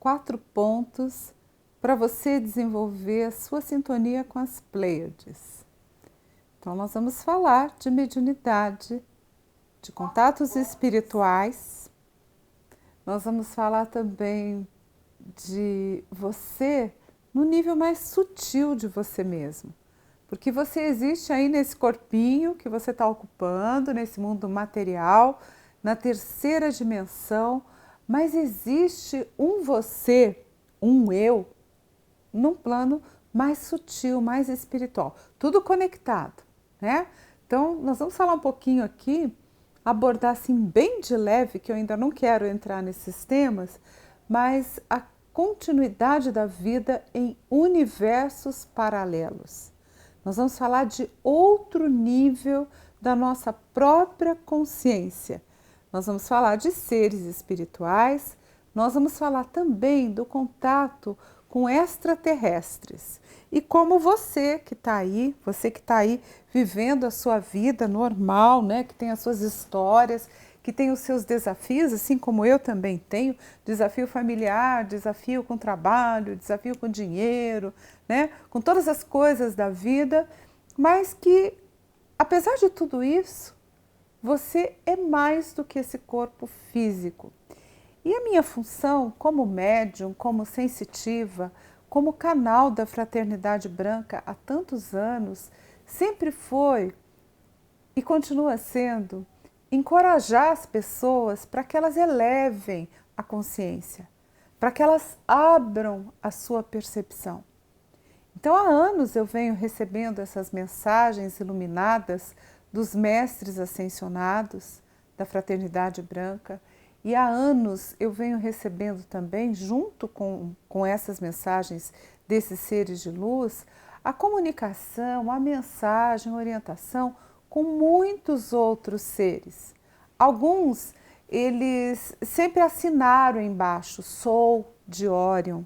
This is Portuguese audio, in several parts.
4 pontos para você desenvolver a sua sintonia com as Pleiades. Então, nós vamos falar de mediunidade, de contatos espirituais. Nós vamos falar também de você no nível mais sutil de você mesmo. Porque você existe aí nesse corpinho que você está ocupando, nesse mundo material, na terceira dimensão, mas existe um você, um eu, num plano mais sutil, mais espiritual. Tudo conectado, né? Então, nós vamos falar um pouquinho aqui, abordar assim bem de leve, que eu ainda não quero entrar nesses temas, mas a continuidade da vida em universos paralelos. Nós vamos falar de outro nível da nossa própria consciência. Nós vamos falar de seres espirituais, nós vamos falar também do contato com extraterrestres. E como você que está aí vivendo a sua vida normal, né, que tem as suas histórias, que tem os seus desafios, assim como eu também tenho, desafio familiar, desafio com trabalho, desafio com dinheiro, né, com todas as coisas da vida, mas que, apesar de tudo isso, você é mais do que esse corpo físico. E a minha função como médium, como sensitiva, como canal da Fraternidade Branca há tantos anos, sempre foi e continua sendo encorajar as pessoas para que elas elevem a consciência, para que elas abram a sua percepção. Então, há anos eu venho recebendo essas mensagens iluminadas dos mestres ascensionados da Fraternidade Branca, e há anos eu venho recebendo também, junto com essas mensagens desses seres de luz, a comunicação, a mensagem, a orientação com muitos outros seres. Alguns, eles sempre assinaram embaixo, sou de Órion,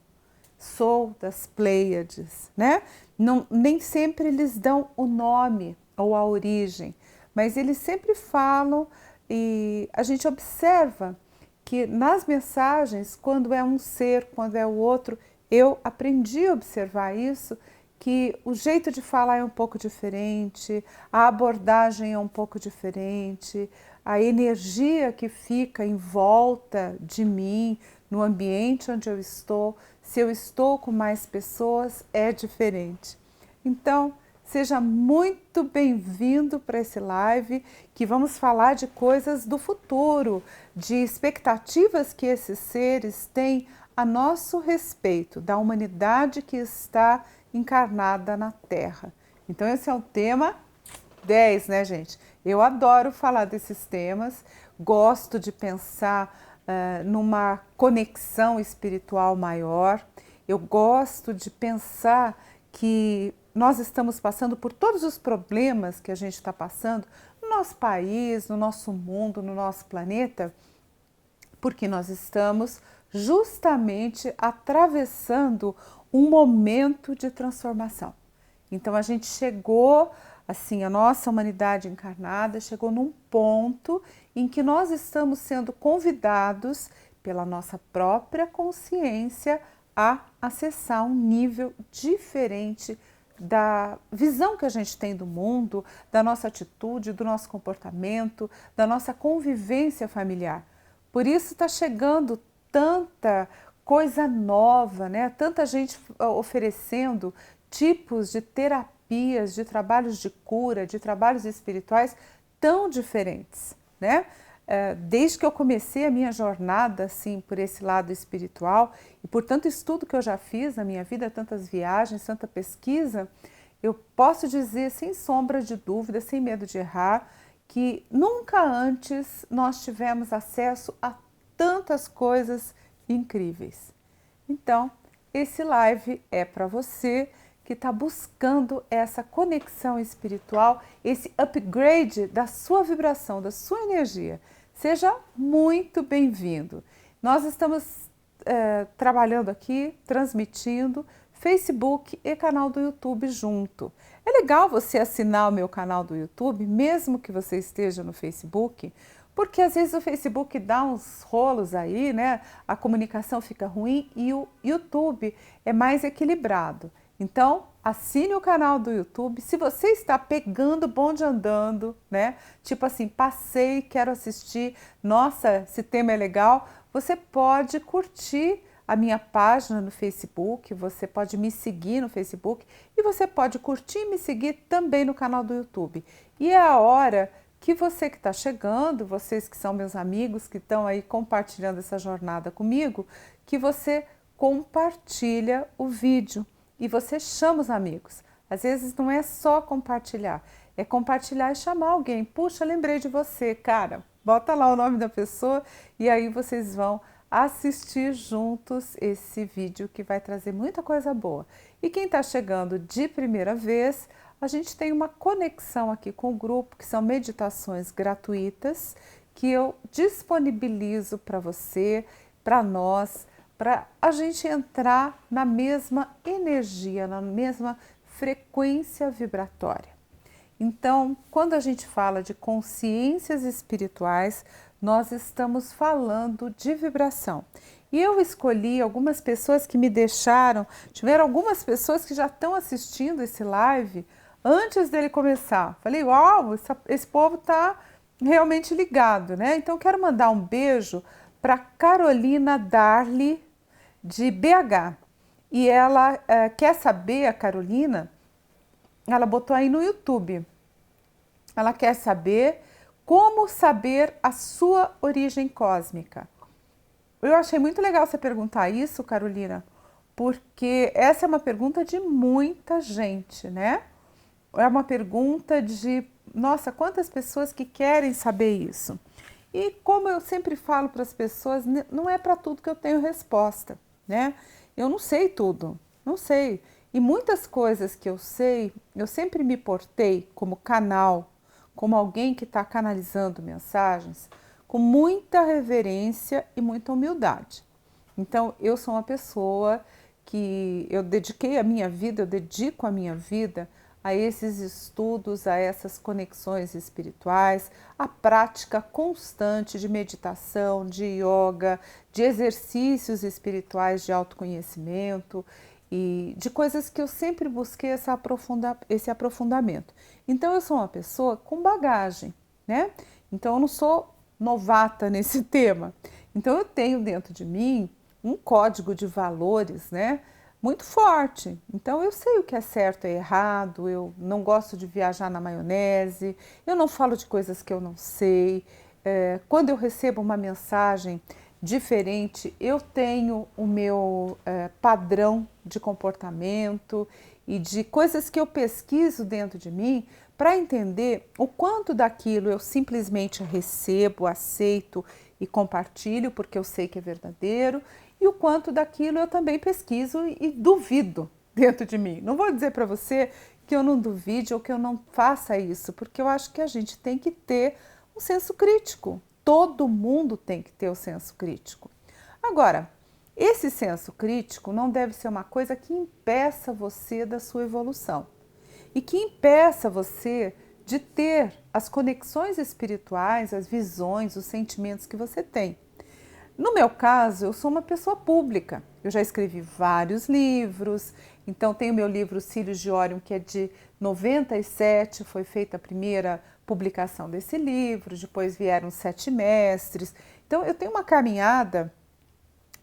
sou das Pleiades, né? Não, nem sempre eles dão o nome ou a origem, mas eles sempre falam e a gente observa que nas mensagens, quando é um ser, quando é o outro, eu aprendi a observar isso, que o jeito de falar é um pouco diferente, a abordagem é um pouco diferente, a energia que fica em volta de mim, no ambiente onde eu estou, se eu estou com mais pessoas, é diferente. Então, seja muito bem-vindo para esse live, que vamos falar de coisas do futuro, de expectativas que esses seres têm a nosso respeito, da humanidade que está encarnada na Terra. Então esse é o tema 10, né, gente? Eu adoro falar desses temas, gosto de pensar numa conexão espiritual maior, eu gosto de pensar que nós estamos passando por todos os problemas que a gente está passando no nosso país, no nosso mundo, no nosso planeta, porque nós estamos justamente atravessando um momento de transformação. Então a gente chegou, assim, a nossa humanidade encarnada chegou num ponto em que nós estamos sendo convidados pela nossa própria consciência a acessar um nível diferente da visão que a gente tem do mundo, da nossa atitude, do nosso comportamento, da nossa convivência familiar. Por isso está chegando tanta coisa nova, né? Tanta gente oferecendo tipos de terapias, de trabalhos de cura, de trabalhos espirituais tão diferentes, né? Desde que eu comecei a minha jornada assim por esse lado espiritual e por tanto estudo que eu já fiz na minha vida, tantas viagens, tanta pesquisa, eu posso dizer sem sombra de dúvida, sem medo de errar, que nunca antes nós tivemos acesso a tantas coisas incríveis. Então, esse live é para você que está buscando essa conexão espiritual, esse upgrade da sua vibração, da sua energia. Seja muito bem-vindo. Nós estamos trabalhando aqui, transmitindo Facebook e canal do YouTube junto. É legal você assinar o meu canal do YouTube, mesmo que você esteja no Facebook, porque às vezes o Facebook dá uns rolos aí, né? A comunicação fica ruim e o YouTube é mais equilibrado. Então, assine o canal do YouTube. Se você está pegando bonde andando, né? Tipo assim, passei, quero assistir, nossa, esse tema é legal, você pode curtir a minha página no Facebook, você pode me seguir no Facebook e você pode curtir e me seguir também no canal do YouTube. E é a hora que você que está chegando, vocês que são meus amigos, que estão aí compartilhando essa jornada comigo, que você compartilha o vídeo e você chama os amigos. Às vezes não é só compartilhar, é compartilhar e chamar alguém. Puxa, lembrei de você, cara. Bota lá o nome da pessoa e aí vocês vão assistir juntos esse vídeo que vai trazer muita coisa boa. E quem está chegando de primeira vez, a gente tem uma conexão aqui com o grupo, que são meditações gratuitas, que eu disponibilizo para você, para nós, para a gente entrar na mesma energia, na mesma frequência vibratória. Então, quando a gente fala de consciências espirituais, nós estamos falando de vibração. E eu escolhi algumas pessoas que me deixaram, tiveram algumas pessoas que já estão assistindo esse live antes dele começar. Falei, uau, esse povo está realmente ligado, né? Então, quero mandar um beijo para Carolina Darli, de BH. E ela quer saber, a Carolina, ela botou aí no YouTube. Ela quer saber como saber a sua origem cósmica. Eu achei muito legal você perguntar isso, Carolina, porque essa é uma pergunta de muita gente, né? É uma pergunta de, nossa, quantas pessoas que querem saber isso. E como eu sempre falo para as pessoas, não é para tudo que eu tenho resposta, né? Eu não sei tudo, não sei. E muitas coisas que eu sei, eu sempre me portei como canal, como alguém que está canalizando mensagens, com muita reverência e muita humildade. Então, eu sou uma pessoa que eu dediquei a minha vida, eu dedico a minha vida a esses estudos, a essas conexões espirituais, a prática constante de meditação, de yoga, de exercícios espirituais de autoconhecimento e de coisas que eu sempre busquei esse aprofundamento. Então eu sou uma pessoa com bagagem, né? Então eu não sou novata nesse tema. Então eu tenho dentro de mim um código de valores, né? Muito forte. Então eu sei o que é certo e errado, eu não gosto de viajar na maionese, eu não falo de coisas que eu não sei. Quando eu recebo uma mensagem diferente, eu tenho o meu padrão de comportamento e de coisas que eu pesquiso dentro de mim para entender o quanto daquilo eu simplesmente recebo, aceito e compartilho porque eu sei que é verdadeiro e o quanto daquilo eu também pesquiso e duvido dentro de mim. Não vou dizer para você que eu não duvide ou que eu não faça isso, porque eu acho que a gente tem que ter um senso crítico. Todo mundo tem que ter o senso crítico. Agora, esse senso crítico não deve ser uma coisa que impeça você da sua evolução e que impeça você de ter as conexões espirituais, as visões, os sentimentos que você tem. No meu caso, eu sou uma pessoa pública. Eu já escrevi vários livros, então tenho meu livro Cílios de Órion, que é de 97, foi feita a primeira publicação desse livro, depois vieram 7 mestres. Então eu tenho uma caminhada,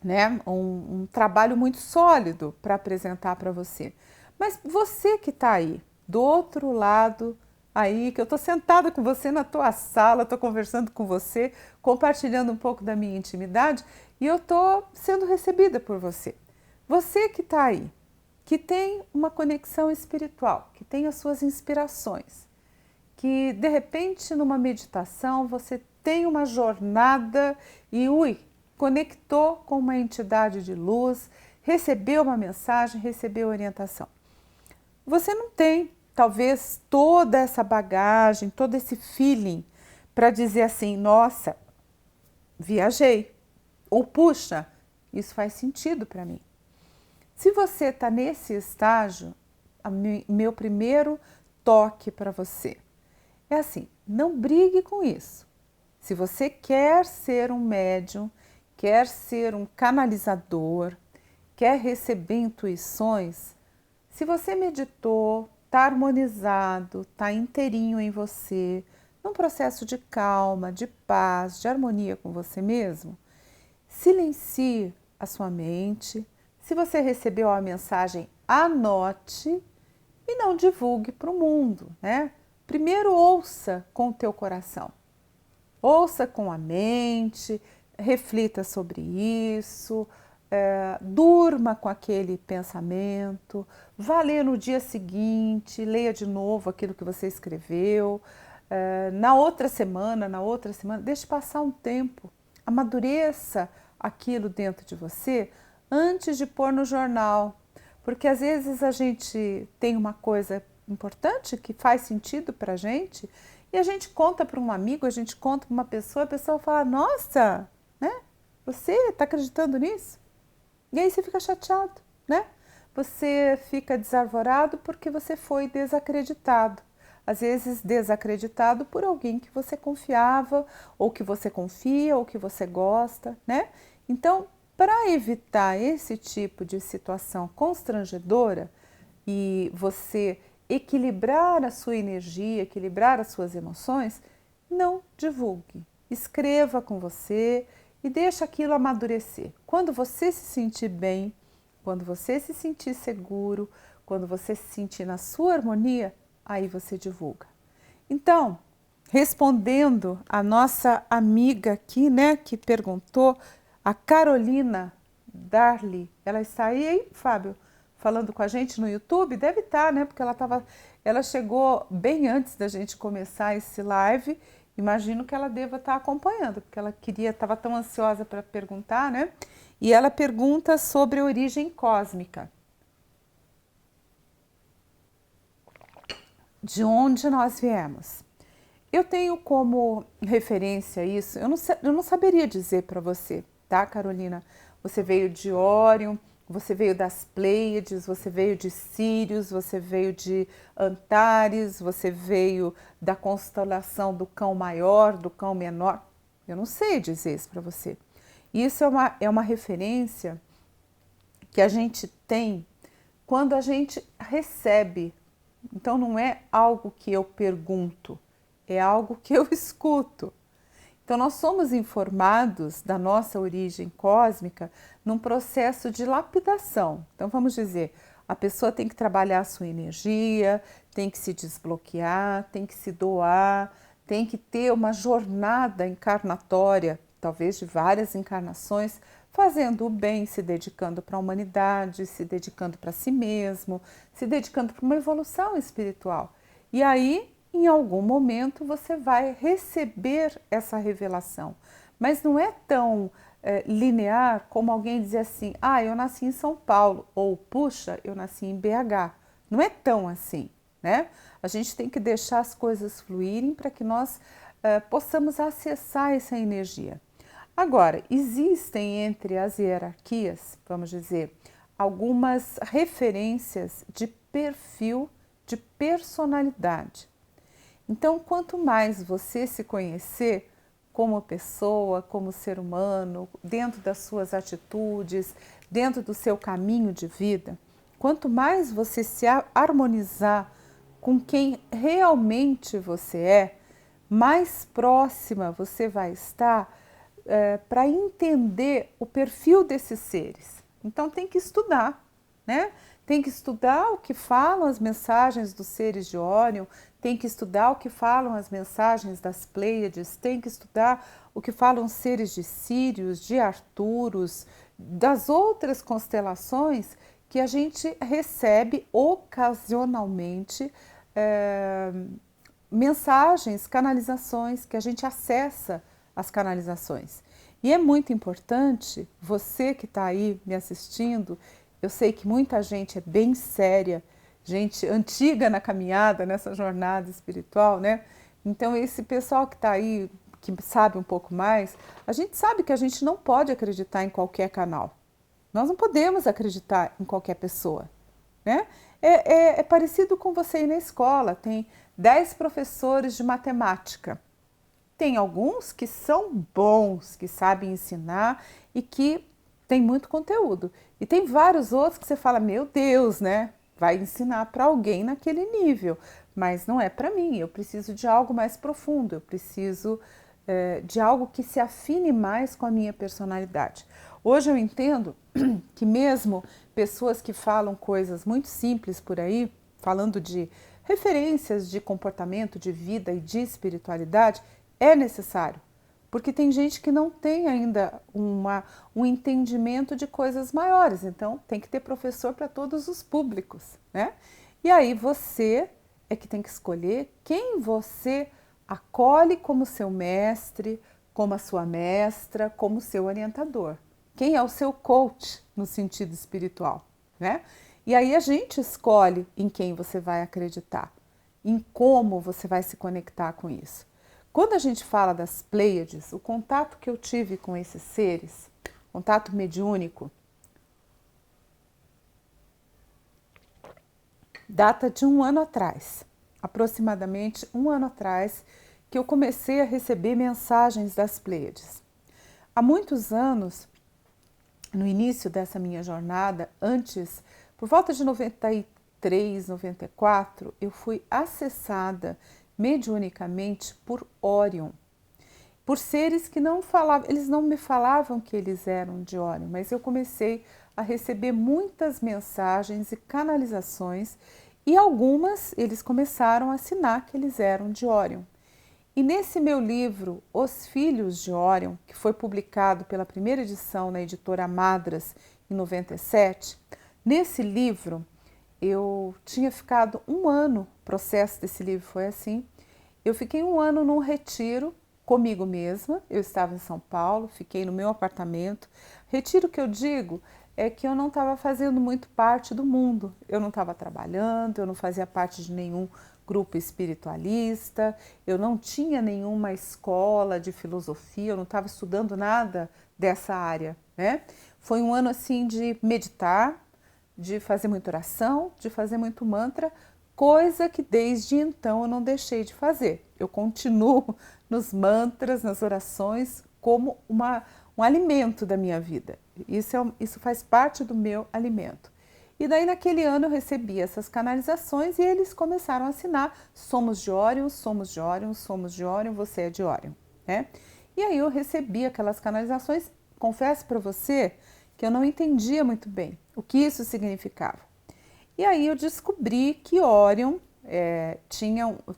né, um trabalho muito sólido para apresentar para você. Mas você que está aí, do outro lado, aí que eu estou sentada com você na tua sala, estou conversando com você, compartilhando um pouco da minha intimidade e eu estou sendo recebida por você. Você que está aí, que tem uma conexão espiritual, que tem as suas inspirações, que de repente numa meditação você tem uma jornada e conectou com uma entidade de luz, recebeu uma mensagem, recebeu orientação. Você não tem talvez toda essa bagagem, todo esse feeling para dizer assim, nossa, viajei, ou puxa, isso faz sentido para mim. Se você está nesse estágio, meu primeiro toque para você é assim, não brigue com isso. Se você quer ser um médium, quer ser um canalizador, quer receber intuições, se você meditou, está harmonizado, está inteirinho em você, num processo de calma, de paz, de harmonia com você mesmo, silencie a sua mente. Se você recebeu a mensagem, anote e não divulgue para o mundo, né? Primeiro ouça com o teu coração. Ouça com a mente, reflita sobre isso, durma com aquele pensamento, vá ler no dia seguinte, leia de novo aquilo que você escreveu, na outra semana, deixe passar um tempo, amadureça aquilo dentro de você antes de pôr no jornal, porque às vezes a gente tem uma coisa importante que faz sentido para a gente e a gente conta para um amigo, a gente conta para uma pessoa, a pessoa fala, nossa, né? Você está acreditando nisso? E aí você fica chateado, né? Você fica desarvorado porque você foi desacreditado. Às vezes desacreditado por alguém que você confiava, ou que você confia, ou que você gosta, né? Então, para evitar esse tipo de situação constrangedora e você equilibrar a sua energia, equilibrar as suas emoções, não divulgue. Escreva com você e deixa aquilo amadurecer. Quando você se sentir bem, quando você se sentir seguro, quando você se sentir na sua harmonia, aí você divulga. Então, respondendo a nossa amiga aqui, né, que perguntou, a Carolina Darli, ela está aí, hein, Fábio? Falando com a gente no YouTube? Deve estar, né? Porque ela chegou bem antes da gente começar esse live. Imagino que ela deva estar acompanhando, porque ela estava tão ansiosa para perguntar, né? E ela pergunta sobre a origem cósmica. De onde nós viemos? Eu tenho como referência isso, eu não saberia dizer para você, tá, Carolina? Você veio de Órion, você veio das Pleiades, você veio de Sírios, você veio de Antares, você veio da constelação do Cão Maior, do Cão Menor. Eu não sei dizer isso para você. Isso é uma referência que a gente tem quando a gente recebe. Então não é algo que eu pergunto, é algo que eu escuto. Então nós somos informados da nossa origem cósmica num processo de lapidação. Então vamos dizer, a pessoa tem que trabalhar a sua energia, tem que se desbloquear, tem que se doar, tem que ter uma jornada encarnatória, talvez de várias encarnações, fazendo o bem, se dedicando para a humanidade, se dedicando para si mesmo, se dedicando para uma evolução espiritual. E aí, em algum momento, você vai receber essa revelação. Mas não é tão linear como alguém dizer assim, ah, eu nasci em São Paulo, ou puxa, eu nasci em BH. Não é tão assim, né? A gente tem que deixar as coisas fluírem para que nós possamos acessar essa energia. Agora, existem entre as hierarquias, vamos dizer, algumas referências de perfil, de personalidade. Então, quanto mais você se conhecer como pessoa, como ser humano, dentro das suas atitudes, dentro do seu caminho de vida, quanto mais você se harmonizar com quem realmente você é, mais próxima você vai estar para entender o perfil desses seres. Então tem que estudar, né? Tem que estudar o que falam as mensagens dos seres de Órion, tem que estudar o que falam as mensagens das Pleiades, tem que estudar o que falam os seres de Sírios, de Arturos, das outras constelações que a gente recebe ocasionalmente mensagens, canalizações, que a gente acessa as canalizações. E é muito importante, você que está aí me assistindo, eu sei que muita gente é bem séria, gente antiga na caminhada, nessa jornada espiritual, né? Então esse pessoal que está aí, que sabe um pouco mais, a gente sabe que a gente não pode acreditar em qualquer canal. Nós não podemos acreditar em qualquer pessoa, né? É parecido com você ir na escola, tem 10 professores de matemática. Tem alguns que são bons, que sabem ensinar e que tem muito conteúdo. E tem vários outros que você fala, meu Deus, né? Vai ensinar para alguém naquele nível, mas não é para mim. Eu preciso de algo mais profundo, eu preciso de algo que se afine mais com a minha personalidade. Hoje eu entendo que mesmo pessoas que falam coisas muito simples por aí, falando de referências de comportamento, de vida e de espiritualidade, é necessário. Porque tem gente que não tem ainda um entendimento de coisas maiores, então tem que ter professor para todos os públicos, né? E aí você é que tem que escolher quem você acolhe como seu mestre, como a sua mestra, como seu orientador. Quem é o seu coach no sentido espiritual, né? E aí a gente escolhe em quem você vai acreditar, em como você vai se conectar com isso. Quando a gente fala das Pleiades, o contato que eu tive com esses seres, contato mediúnico, data de 1 ano atrás, aproximadamente 1 ano atrás, que eu comecei a receber mensagens das Pleiades. Há muitos anos, no início dessa minha jornada, antes, por volta de 93, 94, eu fui acessada mediunicamente por Órion, por seres que não falavam, eles não me falavam que eles eram de Órion, mas eu comecei a receber muitas mensagens e canalizações e algumas eles começaram a assinar que eles eram de Órion. E nesse meu livro, Os Filhos de Órion, que foi publicado pela primeira edição na editora Madras em 97, nesse livro eu tinha ficado 1 ano, o processo desse livro foi assim, eu fiquei 1 ano num retiro comigo mesma, eu estava em São Paulo, fiquei no meu apartamento. Retiro que eu digo é que eu não estava fazendo muito parte do mundo, eu não estava trabalhando, eu não fazia parte de nenhum grupo espiritualista, eu não tinha nenhuma escola de filosofia, eu não estava estudando nada dessa área, né? Foi 1 ano assim de meditar, de fazer muita oração, de fazer muito mantra, coisa que desde então eu não deixei de fazer. Eu continuo nos mantras, nas orações, como um alimento da minha vida. Isso faz parte do meu alimento. E daí naquele ano eu recebi essas canalizações e eles começaram a assinar: somos de Órion, somos de Órion, somos de Órion, você é de Órion, né? E aí eu recebi aquelas canalizações, confesso para você que eu não entendia muito bem o que isso significava. E aí eu descobri que Órion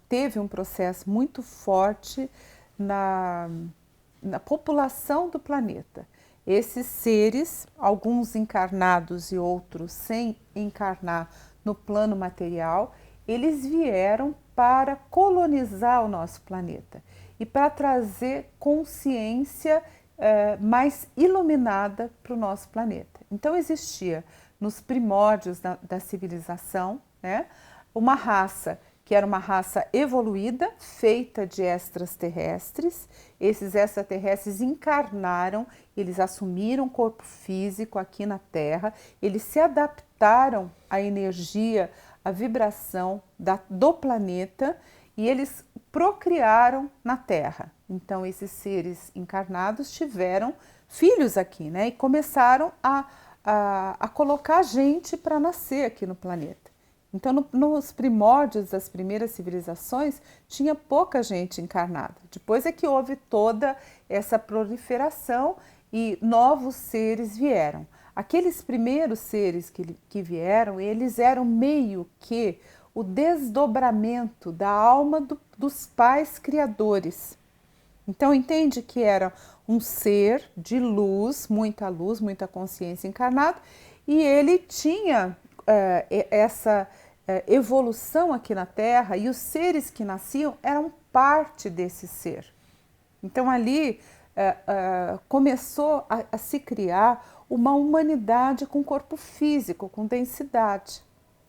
teve um processo muito forte na população do planeta. Esses seres, alguns encarnados e outros sem encarnar no plano material, eles vieram para colonizar o nosso planeta e para trazer consciência mais iluminada para o nosso planeta. Então existia nos primórdios da civilização, né, uma raça que era uma raça evoluída, feita de extraterrestres. Esses extraterrestres encarnaram, eles assumiram corpo físico aqui na Terra, eles se adaptaram à energia, à vibração do planeta e eles procriaram na Terra. Então esses seres encarnados tiveram filhos aqui, né? E começaram a colocar gente para nascer aqui no planeta. Então, nos primórdios das primeiras civilizações, tinha pouca gente encarnada. Depois é que houve toda essa proliferação e novos seres vieram. Aqueles primeiros seres que vieram, eles eram meio que o desdobramento da alma dos pais criadores. Então, entende que era um ser de luz, muita consciência encarnada, e ele tinha essa evolução aqui na Terra, e os seres que nasciam eram parte desse ser. Então ali começou a se criar uma humanidade com corpo físico, com densidade.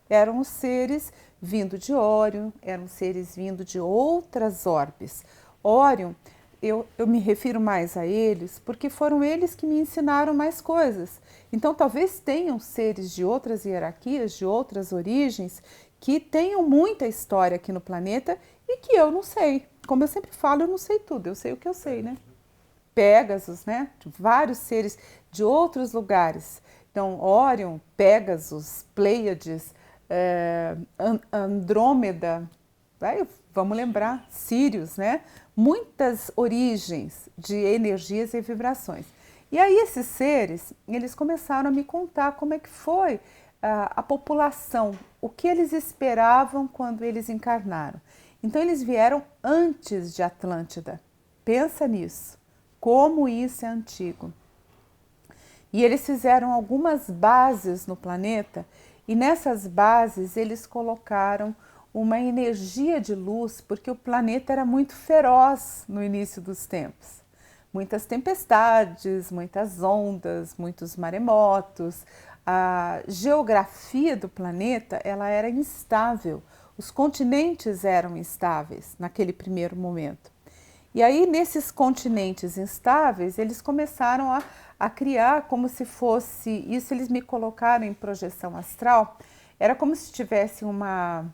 Eram os seres vindo de Órion, eram seres vindo de outras orbes. Órion, eu me refiro mais a eles porque foram eles que me ensinaram mais coisas. Então, talvez tenham seres de outras hierarquias, de outras origens, que tenham muita história aqui no planeta e que eu não sei. Como eu sempre falo, eu não sei tudo, eu sei o que eu sei, né? Pégasus, né? Vários seres de outros lugares. Então, Órion, Pégasus, Pleiades, Andrômeda, vamos lembrar, Sírios, né? Muitas origens de energias e vibrações. E aí esses seres, eles começaram a me contar como é que foi a população, o que eles esperavam quando eles encarnaram. Então eles vieram antes de Atlântida. Pensa nisso, como isso é antigo. E eles fizeram algumas bases no planeta e nessas bases eles colocaram uma energia de luz, porque o planeta era muito feroz no início dos tempos. Muitas tempestades, muitas ondas, muitos maremotos. A geografia do planeta ela era instável. Os continentes eram instáveis naquele primeiro momento. E aí, nesses continentes instáveis, eles começaram a criar como se fosse, isso eles me colocaram em projeção astral, era como se tivesse uma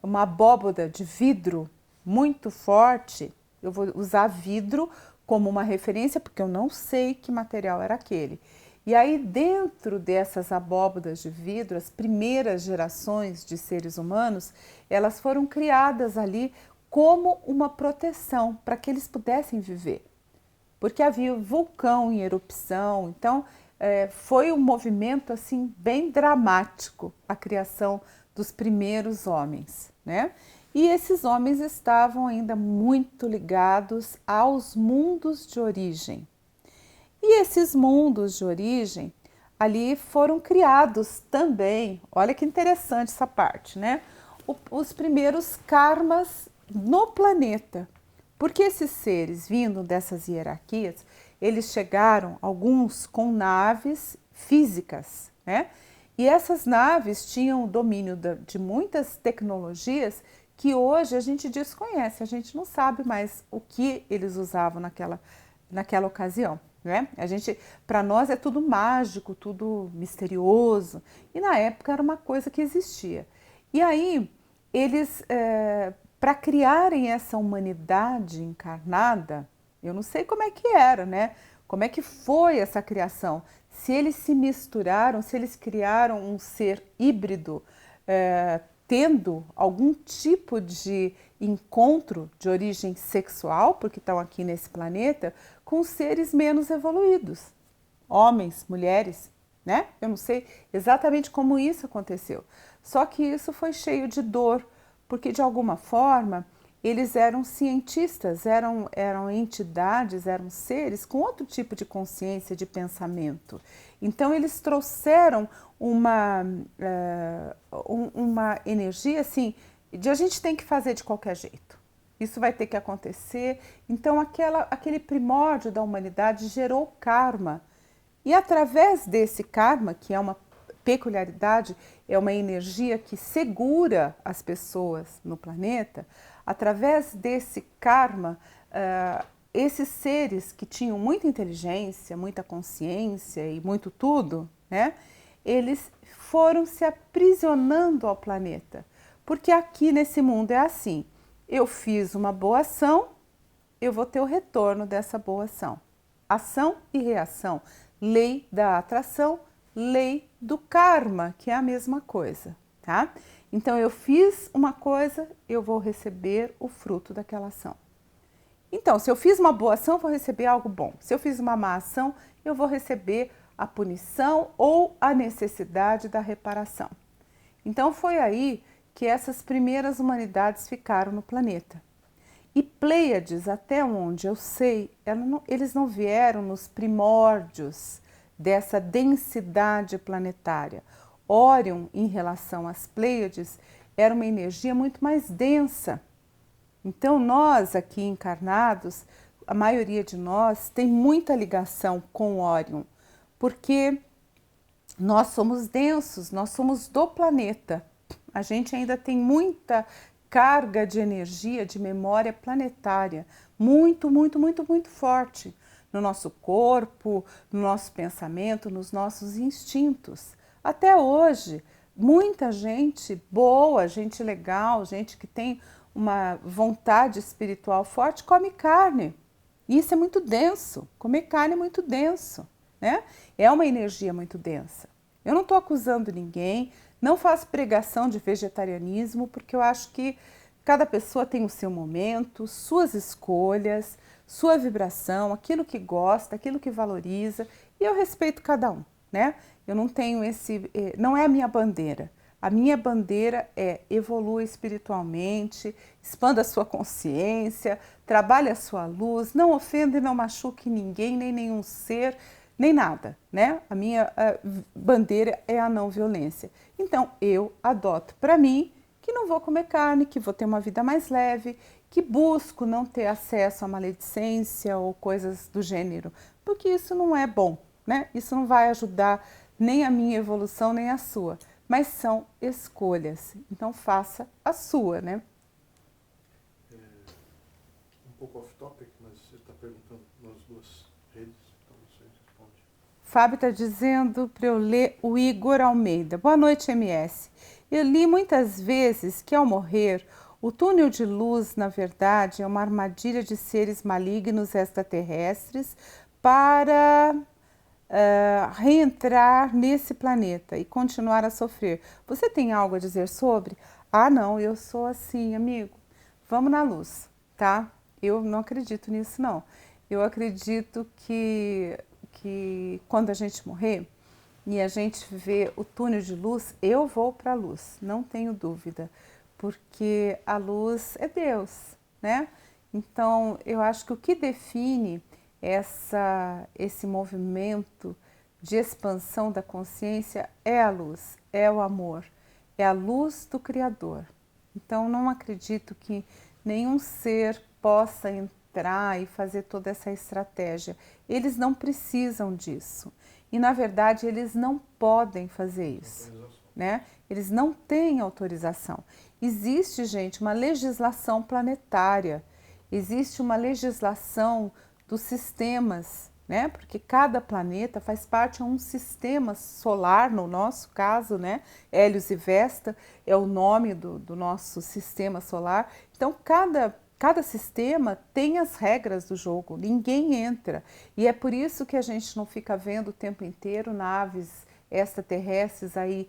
abóboda de vidro muito forte. Eu vou usar vidro como uma referência, porque eu não sei que material era aquele. E aí, dentro dessas abóbodas de vidro, as primeiras gerações de seres humanos, elas foram criadas ali como uma proteção para que eles pudessem viver. Porque havia vulcão em erupção, então foi um movimento assim bem dramático a criação dos primeiros homens, né? E esses homens estavam ainda muito ligados aos mundos de origem. E esses mundos de origem ali foram criados também, olha que interessante essa parte, né? Os primeiros karmas no planeta. Porque esses seres vindo dessas hierarquias, eles chegaram, alguns com naves físicas, né? E essas naves tinham o domínio de muitas tecnologias que hoje a gente desconhece, a gente não sabe mais o que eles usavam naquela ocasião. Né? Para nós é tudo mágico, tudo misterioso, e na época era uma coisa que existia. E aí eles, para criarem essa humanidade encarnada, eu não sei como é que era, né? Como é que foi essa criação? Se eles se misturaram, se eles criaram um ser híbrido, tendo algum tipo de encontro de origem sexual, porque estão aqui nesse planeta, com seres menos evoluídos, homens, mulheres, né? Eu não sei exatamente como isso aconteceu, só que isso foi cheio de dor, porque de alguma forma eles eram cientistas, eram entidades, eram seres com outro tipo de consciência, de pensamento. Então eles trouxeram uma energia assim, de a gente tem que fazer de qualquer jeito. Isso vai ter que acontecer. Então aquele primórdio da humanidade gerou karma. E através desse karma, que é uma peculiaridade, é uma energia que segura as pessoas no planeta, através desse karma, esses seres que tinham muita inteligência, muita consciência e muito tudo, né, eles foram se aprisionando ao planeta. Porque aqui nesse mundo é assim, eu fiz uma boa ação, eu vou ter o retorno dessa boa ação. Ação e reação, lei da atração, lei do karma, que é a mesma coisa, tá? Então eu fiz uma coisa, eu vou receber o fruto daquela ação. Então, se eu fiz uma boa ação, eu vou receber algo bom. Se eu fiz uma má ação, eu vou receber a punição ou a necessidade da reparação. Então foi aí que essas primeiras humanidades ficaram no planeta. E Pleiades, até onde eu sei, eles não vieram nos primórdios dessa densidade planetária. Órion, em relação às Pleiades, era uma energia muito mais densa. Então, nós aqui encarnados, a maioria de nós tem muita ligação com Órion, porque nós somos densos, nós somos do planeta. A gente ainda tem muita carga de energia, de memória planetária, muito, muito, muito, muito forte no nosso corpo, no nosso pensamento, nos nossos instintos. Até hoje, muita gente boa, gente legal, gente que tem uma vontade espiritual forte, come carne. E isso é muito denso. Comer carne é muito denso, né? É uma energia muito densa. Eu não estou acusando ninguém, não faço pregação de vegetarianismo, porque eu acho que cada pessoa tem o seu momento, suas escolhas, sua vibração, aquilo que gosta, aquilo que valoriza, e eu respeito cada um, né? Eu não tenho não é a minha bandeira. A minha bandeira é evolua espiritualmente, expanda a sua consciência, trabalhe a sua luz, não ofenda e não machuque ninguém, nem nenhum ser, nem nada, né? A minha bandeira é a não violência. Então, eu adoto para mim que não vou comer carne, que vou ter uma vida mais leve, que busco não ter acesso à maledicência ou coisas do gênero, porque isso não é bom, né? Isso não vai ajudar nem a minha evolução, nem a sua, mas são escolhas. Então, faça a sua, né? Um pouco off-topic, mas você está perguntando nas duas redes, então você responde. Fábio está dizendo para eu ler o Igor Almeida. Boa noite, MS. Eu li muitas vezes que ao morrer, o túnel de luz, na verdade, é uma armadilha de seres malignos extraterrestres para reentrar nesse planeta e continuar a sofrer. Você tem algo a dizer sobre? Ah, não, eu sou assim, amigo. Vamos na luz, tá? Eu não acredito nisso, não. Eu acredito que quando a gente morrer e a gente vê o túnel de luz, eu vou para a luz, não tenho dúvida, porque a luz é Deus, né? Então, eu acho que o que define esse movimento de expansão da consciência é a luz, é o amor, é a luz do Criador. Então, não acredito que nenhum ser possa entrar e fazer toda essa estratégia. Eles não precisam disso. E, na verdade, eles não podem fazer isso, né? Eles não têm autorização. Existe, gente, uma legislação planetária, existe uma legislação dos sistemas, né? Porque cada planeta faz parte de um sistema solar, no nosso caso, né? Hélios e Vesta é o nome do nosso sistema solar. Então, cada sistema tem as regras do jogo, ninguém entra. E é por isso que a gente não fica vendo o tempo inteiro naves extraterrestres aí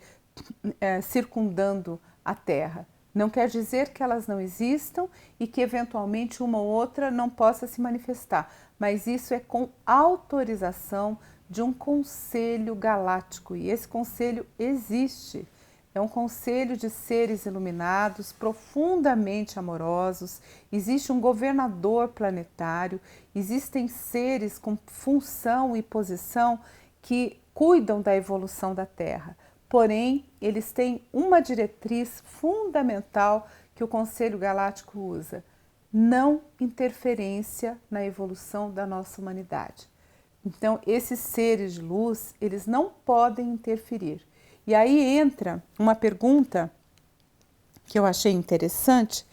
circundando a Terra. Não quer dizer que elas não existam e que eventualmente uma ou outra não possa se manifestar, mas isso é com autorização de um conselho galáctico e esse conselho existe. É um conselho de seres iluminados, profundamente amorosos, existe um governador planetário, existem seres com função e posição que cuidam da evolução da Terra. Porém, eles têm uma diretriz fundamental que o Conselho Galáctico usa: não interferência na evolução da nossa humanidade. Então, esses seres de luz, eles não podem interferir. E aí entra uma pergunta que eu achei interessante,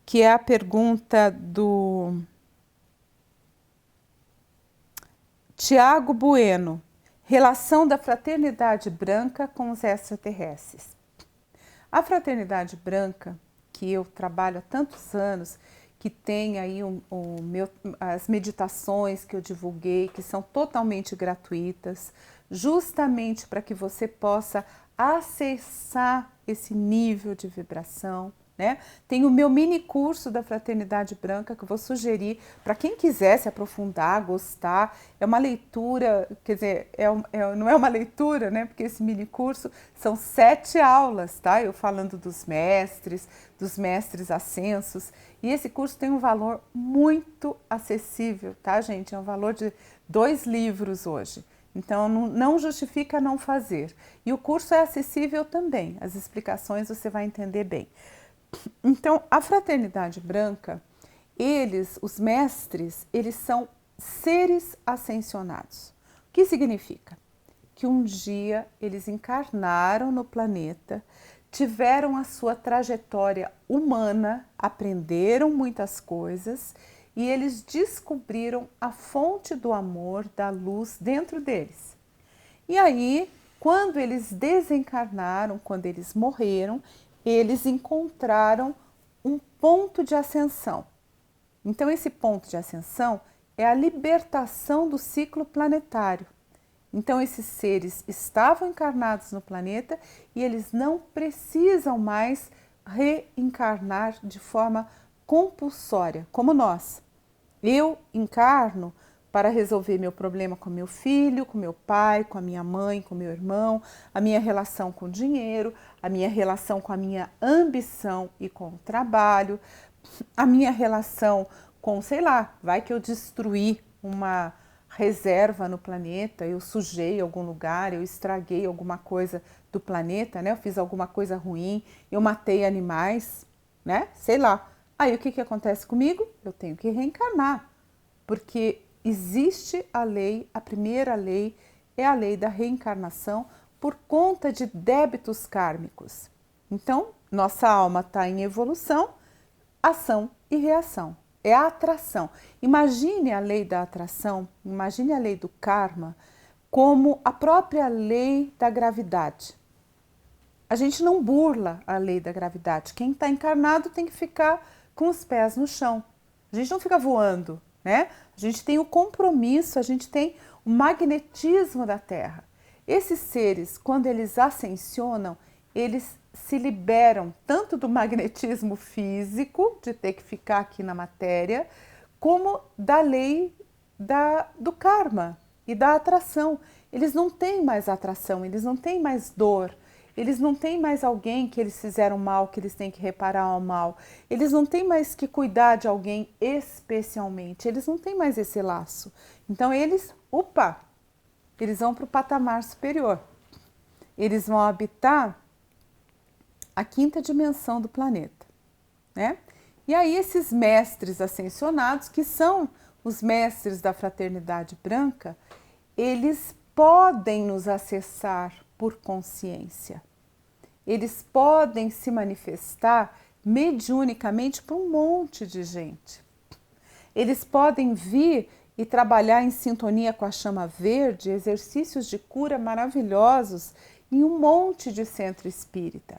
que é a pergunta do Tiago Bueno. Relação da fraternidade branca com os extraterrestres. A fraternidade branca, que eu trabalho há tantos anos, que tem aí as meditações que eu divulguei, que são totalmente gratuitas, justamente para que você possa acessar esse nível de vibração, né? Tem o meu mini curso da Fraternidade Branca que eu vou sugerir para quem quiser se aprofundar, gostar. É uma leitura, quer dizer, não é uma leitura, né? Porque esse mini curso são 7 aulas, tá? Eu falando dos mestres ascensos. E esse curso tem um valor muito acessível, tá, gente? É um valor de 2 livros hoje. Então, não justifica não fazer. E o curso é acessível também. As explicações você vai entender bem. Então, a fraternidade branca, os mestres, eles são seres ascensionados. O que significa? Que um dia eles encarnaram no planeta, tiveram a sua trajetória humana, aprenderam muitas coisas e eles descobriram a fonte do amor, da luz dentro deles. E aí, quando eles desencarnaram, quando eles morreram, eles encontraram um ponto de ascensão. Então, esse ponto de ascensão é a libertação do ciclo planetário. Então, esses seres estavam encarnados no planeta e eles não precisam mais reencarnar de forma compulsória, como nós. Eu encarno para resolver meu problema com meu filho, com meu pai, com a minha mãe, com meu irmão, a minha relação com o dinheiro, a minha relação com a minha ambição e com o trabalho, a minha relação com, sei lá, vai que eu destruí uma reserva no planeta, eu sujei algum lugar, eu estraguei alguma coisa do planeta, né? Eu fiz alguma coisa ruim, eu matei animais, né? Sei lá. Aí o que acontece comigo? Eu tenho que reencarnar, porque existe a lei, a primeira lei é a lei da reencarnação por conta de débitos kármicos. Então, nossa alma está em evolução, ação e reação. É a atração. Imagine a lei da atração, imagine a lei do karma como a própria lei da gravidade. A gente não burla a lei da gravidade. Quem está encarnado tem que ficar com os pés no chão. A gente não fica voando, né? A gente tem o compromisso, a gente tem o magnetismo da Terra. Esses seres, quando eles ascensionam, eles se liberam tanto do magnetismo físico, de ter que ficar aqui na matéria, como da lei do karma e da atração. Eles não têm mais atração, eles não têm mais dor, eles não têm mais alguém que eles fizeram mal, que eles têm que reparar o mal, eles não têm mais que cuidar de alguém especialmente, eles não têm mais esse laço. Então eles vão para o patamar superior. Eles vão habitar a quinta dimensão do planeta, né? E aí esses mestres ascensionados, que são os mestres da fraternidade branca, eles podem nos acessar por consciência. Eles podem se manifestar mediunicamente para um monte de gente. Eles podem vir e trabalhar em sintonia com a chama verde, exercícios de cura maravilhosos em um monte de centro espírita.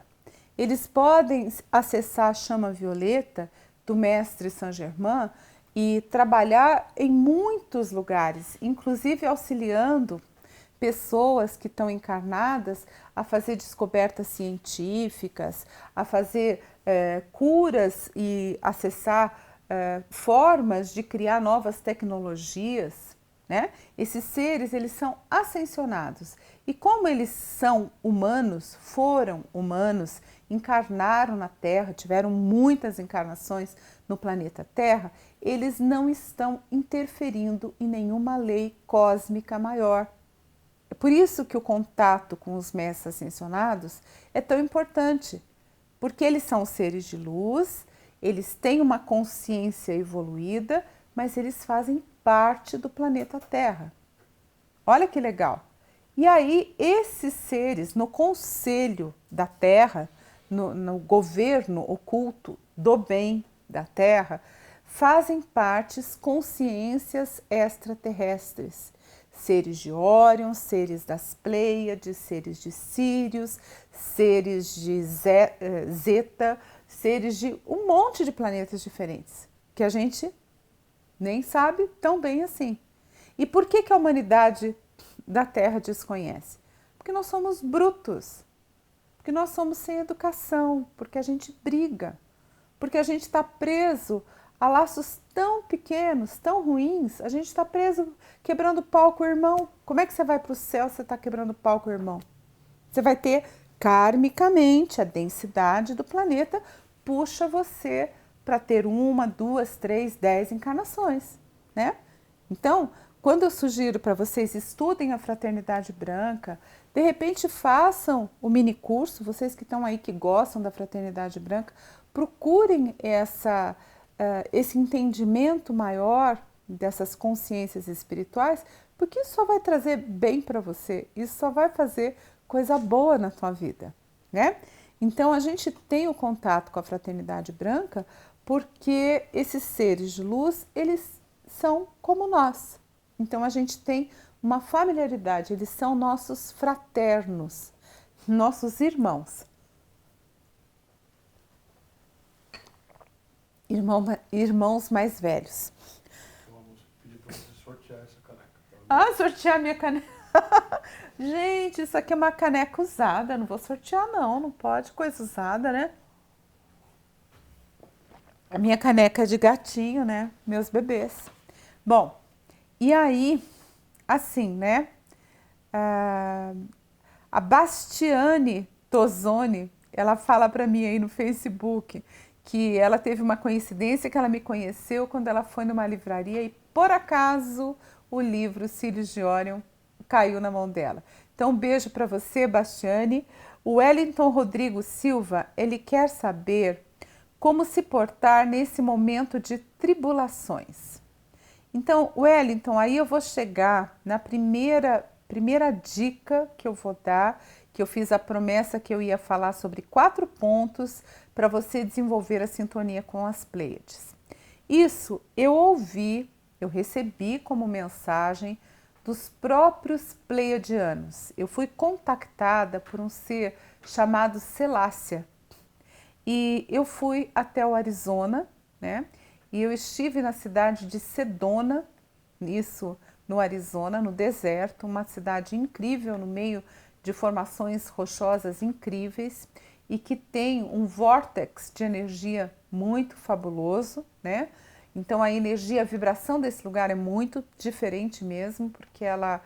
Eles podem acessar a chama violeta do mestre Saint-Germain e trabalhar em muitos lugares, inclusive auxiliando pessoas que estão encarnadas a fazer descobertas científicas, a fazer curas e acessar formas de criar novas tecnologias, né? Esses seres, eles são ascensionados. E como eles são humanos, foram humanos, encarnaram na Terra, tiveram muitas encarnações no planeta Terra, eles não estão interferindo em nenhuma lei cósmica maior. É por isso que o contato com os mestres ascensionados é tão importante, porque eles são seres de luz, eles têm uma consciência evoluída, mas eles fazem parte do planeta Terra. Olha que legal! E aí, esses seres, no conselho da Terra, no governo oculto do bem da Terra, fazem partes consciências extraterrestres. Seres de Órion, seres das Pleiades, seres de Sírios, seres de Zeta, seres de um monte de planetas diferentes, que a gente nem sabe tão bem assim. E por que a humanidade da Terra desconhece? Porque nós somos brutos, porque nós somos sem educação, porque a gente briga, porque a gente está preso a laços tão pequenos, tão ruins. A gente está preso quebrando pau com o irmão. Como é que você vai para o céu se você está quebrando pau com o irmão? Você vai ter karmicamente a densidade do planeta puxa você para ter 1, 2, 3, 10 encarnações, né? Então, quando eu sugiro para vocês estudem a Fraternidade Branca, de repente façam o mini curso, vocês que estão aí que gostam da Fraternidade Branca, procurem esse entendimento maior dessas consciências espirituais, porque isso só vai trazer bem para você, isso só vai fazer coisa boa na tua vida, né? Então a gente tem o contato com a Fraternidade Branca porque esses seres de luz, eles são como nós. Então a gente tem uma familiaridade, eles são nossos fraternos, nossos irmãos. Irmãos mais velhos. Então vamos pedir para você sortear essa caneca. Ah, sortear minha caneca. Gente, isso aqui é uma caneca usada. Não vou sortear, não. Não pode coisa usada, né? A minha caneca de gatinho, né? Meus bebês. Bom, e aí, assim, né? A Bastiane Tozzoni, ela fala para mim aí no Facebook que ela teve uma coincidência que ela me conheceu quando ela foi numa livraria e por acaso o livro Cílios de Orion caiu na mão dela. Então um beijo para você, Bastiane. O Wellington Rodrigo Silva, ele quer saber como se portar nesse momento de tribulações. Então, Wellington, aí eu vou chegar na primeira dica que eu vou dar, que eu fiz a promessa que eu ia falar sobre 4 pontos para você desenvolver a sintonia com as Pleiades. Isso eu ouvi, eu recebi como mensagem dos próprios pleiadianos. Eu fui contactada por um ser chamado Selácia e eu fui até o Arizona, né? E eu estive na cidade de Sedona, isso no Arizona, no deserto, uma cidade incrível no meio de formações rochosas incríveis e que tem um vórtex de energia muito fabuloso, né? Então a energia, a vibração desse lugar é muito diferente mesmo, porque ela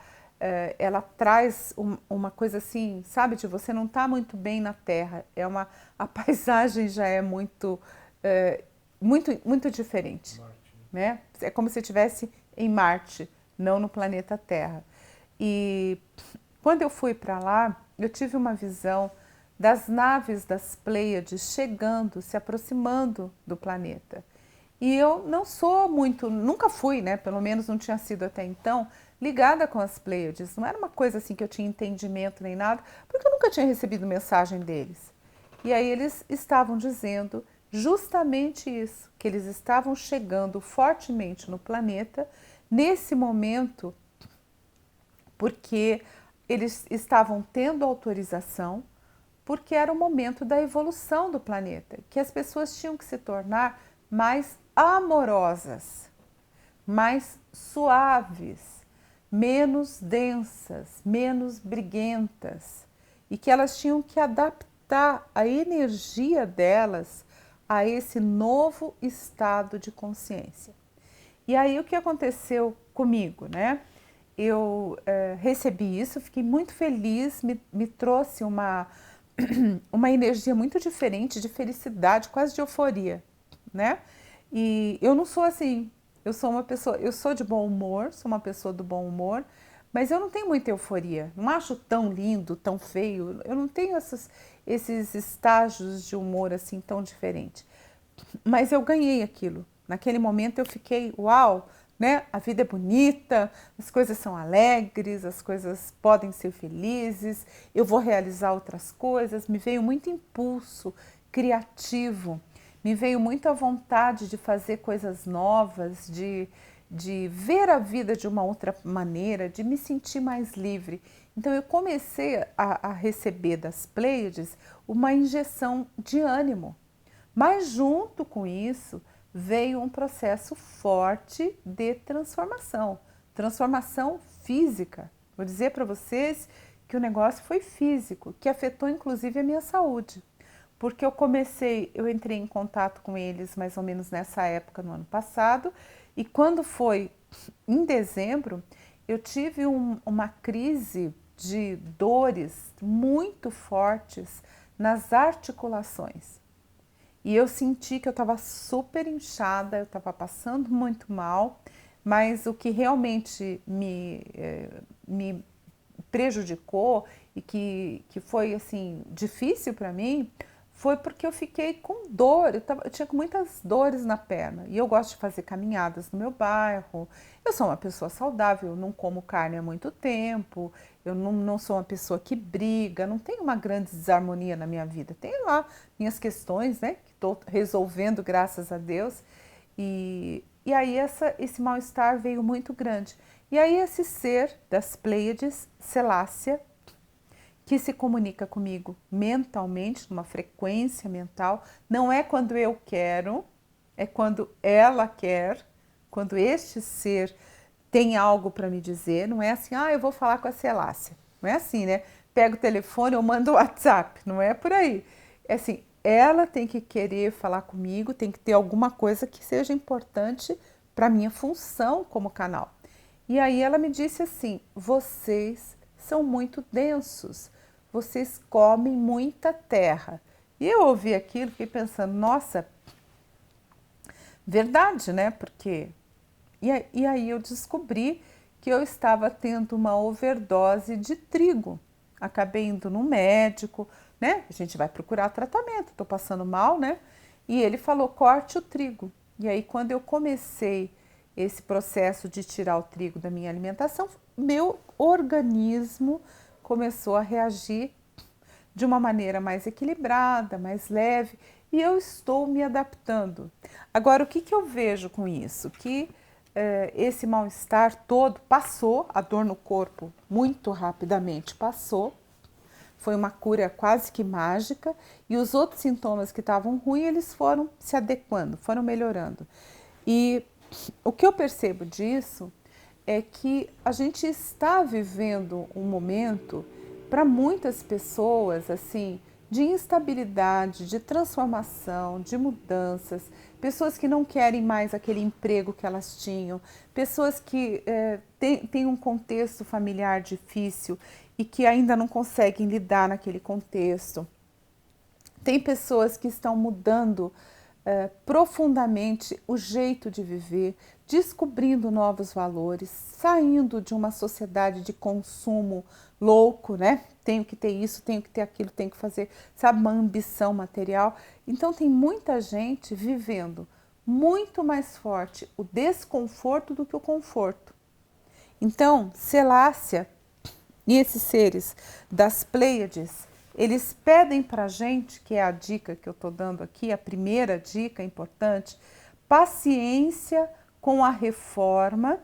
traz uma coisa assim, sabe, de você não está muito bem na Terra, a paisagem já é muito diferente, Marte, né? É como se estivesse em Marte, não no planeta Terra. E quando eu fui para lá, eu tive uma visão das naves das Pleiades chegando, se aproximando do planeta. E eu não sou muito, nunca fui, né? Pelo menos não tinha sido até então, ligada com as Pleiades. Não era uma coisa assim que eu tinha entendimento nem nada, porque eu nunca tinha recebido mensagem deles. E aí eles estavam dizendo justamente isso, que eles estavam chegando fortemente no planeta nesse momento, porque eles estavam tendo autorização, porque era o momento da evolução do planeta, que as pessoas tinham que se tornar mais amorosas, mais suaves, menos densas, menos briguentas, e que elas tinham que adaptar a energia delas a esse novo estado de consciência. E aí o que aconteceu comigo, né? Eu recebi isso, fiquei muito feliz, me trouxe uma energia muito diferente, de felicidade, quase de euforia, né? E eu não sou assim, eu sou de bom humor, sou uma pessoa do bom humor, mas eu não tenho muita euforia, não acho tão lindo, tão feio, eu não tenho esses estágios de humor assim tão diferentes. Mas eu ganhei aquilo. Naquele momento eu fiquei, uau, né? A vida é bonita, as coisas são alegres, as coisas podem ser felizes, eu vou realizar outras coisas. Me veio muito impulso criativo, me veio muita vontade de fazer coisas novas, de ver a vida de uma outra maneira, de me sentir mais livre. Então eu comecei a receber das Pleiades uma injeção de ânimo. Mas junto com isso veio um processo forte de transformação, transformação física. Vou dizer para vocês que o negócio foi físico, que afetou inclusive a minha saúde, porque eu entrei em contato com eles mais ou menos nessa época no ano passado, e quando foi em dezembro, eu tive uma crise de dores muito fortes nas articulações. E eu senti que eu estava super inchada, eu estava passando muito mal, mas o que realmente me prejudicou e que foi assim difícil para mim foi porque eu fiquei com dor, eu tinha muitas dores na perna e eu gosto de fazer caminhadas no meu bairro, eu sou uma pessoa saudável, eu não como carne há muito tempo, eu não sou uma pessoa que briga, não tenho uma grande desarmonia na minha vida, tenho lá minhas questões, né, que estou resolvendo, graças a Deus. E aí esse mal-estar veio muito grande. E aí esse ser das Pleiades, Selácia, que se comunica comigo mentalmente, numa frequência mental, não é quando eu quero, é quando ela quer, quando este ser tem algo para me dizer, não é assim, eu vou falar com a Selácia. Não é assim, né? Pego o telefone ou mando o WhatsApp, não é por aí. É assim, ela tem que querer falar comigo, tem que ter alguma coisa que seja importante para a minha função como canal. E aí ela me disse assim, vocês são muito densos, vocês comem muita terra. E eu ouvi aquilo, fiquei pensando, nossa, verdade, né? Porque... E aí eu descobri que eu estava tendo uma overdose de trigo. Acabei indo no médico, né? A gente vai procurar tratamento, estou passando mal, né? E ele falou, corte o trigo. E aí quando eu comecei esse processo de tirar o trigo da minha alimentação, meu organismo começou a reagir de uma maneira mais equilibrada, mais leve, e eu estou me adaptando. Agora, o que eu vejo com isso? Que esse mal-estar todo passou, a dor no corpo muito rapidamente passou, foi uma cura quase que mágica, e os outros sintomas que estavam ruins, eles foram se adequando, foram melhorando. E o que eu percebo disso é que a gente está vivendo um momento, para muitas pessoas, assim, de instabilidade, de transformação, de mudanças, pessoas que não querem mais aquele emprego que elas tinham, pessoas que têm um contexto familiar difícil e que ainda não conseguem lidar naquele contexto. Tem pessoas que estão mudando profundamente o jeito de viver, descobrindo novos valores, saindo de uma sociedade de consumo louco, né? Tenho que ter isso, tenho que ter aquilo, tenho que fazer, sabe, uma ambição material. Então tem muita gente vivendo muito mais forte o desconforto do que o conforto. Então, Selácia e esses seres das Pleiades, eles pedem para a gente, que é a dica que eu estou dando aqui, a primeira dica importante, paciência com a reforma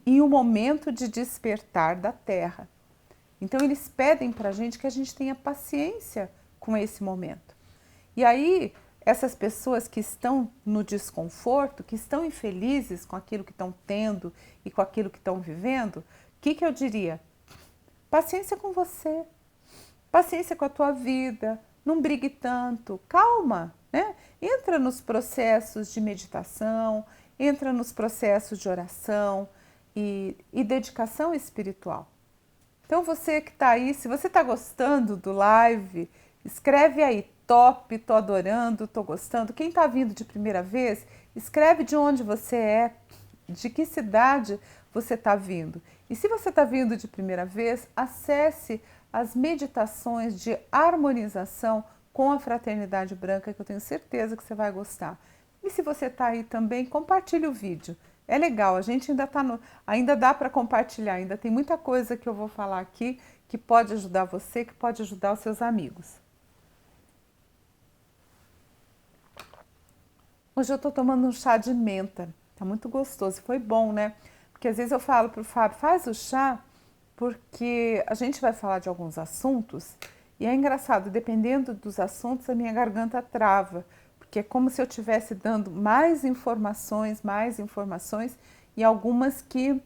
e o momento de despertar da Terra. Então, eles pedem para a gente tenha paciência com esse momento. E aí, essas pessoas que estão no desconforto, que estão infelizes com aquilo que estão tendo e com aquilo que estão vivendo, o que eu diria? Paciência com você, paciência com a tua vida, não brigue tanto, calma, né? Entra nos processos de meditação, entra nos processos de oração e dedicação espiritual. Então você que está aí, se você está gostando do live, escreve aí, top, tô adorando, tô gostando. Quem está vindo de primeira vez, escreve de onde você é, de que cidade você está vindo. E se você está vindo de primeira vez, acesse as meditações de harmonização com a Fraternidade Branca, que eu tenho certeza que você vai gostar. E se você está aí também, compartilhe o vídeo. É legal, a gente ainda dá para compartilhar, ainda tem muita coisa que eu vou falar aqui que pode ajudar você, que pode ajudar os seus amigos. Hoje eu estou tomando um chá de menta, tá muito gostoso, foi bom, né? Porque às vezes eu falo para o Fábio, faz o chá, porque a gente vai falar de alguns assuntos e é engraçado, dependendo dos assuntos, a minha garganta trava, porque é como se eu estivesse dando mais informações e algumas que,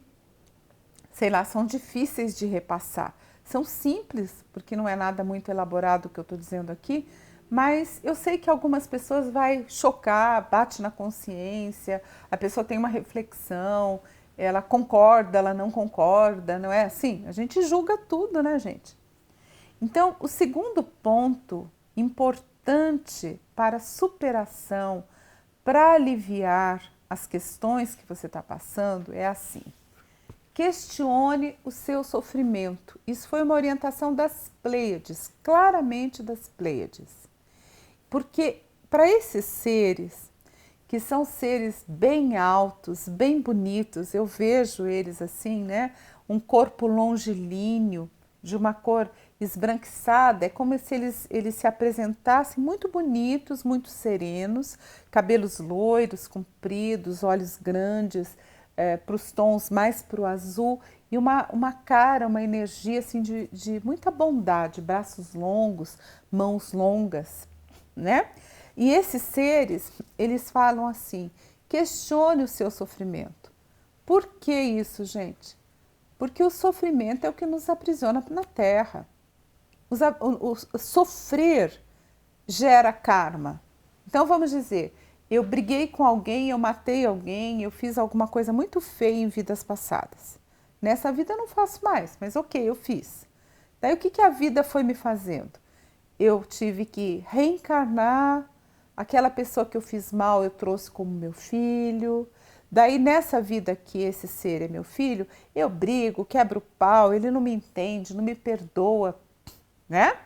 sei lá, são difíceis de repassar. São simples, porque não é nada muito elaborado o que eu estou dizendo aqui, mas eu sei que algumas pessoas vai chocar, bate na consciência, a pessoa tem uma reflexão, ela concorda, ela não concorda, não é assim? A gente julga tudo, né, gente? Então, o segundo ponto importante para a superação, para aliviar as questões que você está passando, é assim. Questione o seu sofrimento. Isso foi uma orientação das Pleiades, claramente das Pleiades. Porque para esses seres, que são seres bem altos, bem bonitos, eu vejo eles assim, né? Um corpo longilíneo, de uma cor esbranquiçada, é como se eles se apresentassem muito bonitos, muito serenos, cabelos loiros, compridos, olhos grandes, para os tons mais para o azul, e uma cara, uma energia assim, de muita bondade, braços longos, mãos longas, né? E esses seres, eles falam assim, questione o seu sofrimento. Por que isso, gente? Porque o sofrimento é o que nos aprisiona na Terra. O sofrer gera karma. Então vamos dizer, eu briguei com alguém, eu matei alguém, eu fiz alguma coisa muito feia em vidas passadas. Nessa vida eu não faço mais, mas ok, eu fiz. Daí o que a vida foi me fazendo? Eu tive que reencarnar, aquela pessoa que eu fiz mal eu trouxe como meu filho. Daí nessa vida que esse ser é meu filho, eu brigo, quebro o pau, ele não me entende, não me perdoa, né?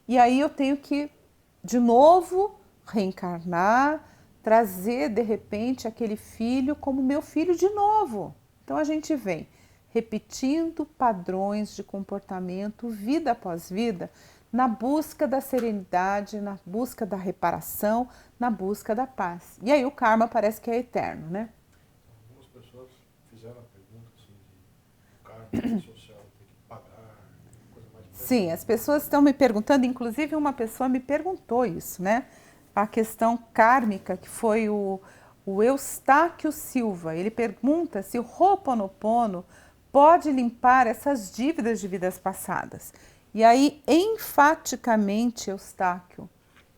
E aí eu tenho que, de novo, reencarnar, trazer de repente aquele filho como meu filho de novo. Então a gente vem repetindo padrões de comportamento vida após vida, na busca da serenidade, na busca da reparação, na busca da paz. E aí o karma parece que é eterno, né? Algumas pessoas fizeram a pergunta assim, de karma social, tem que pagar, coisa mais... Sim, as pessoas estão me perguntando, inclusive uma pessoa me perguntou isso, né? A questão kármica, que foi o Eustáquio Silva. Ele pergunta se o Ho'oponopono pode limpar essas dívidas de vidas passadas. E aí, enfaticamente, Eustáquio,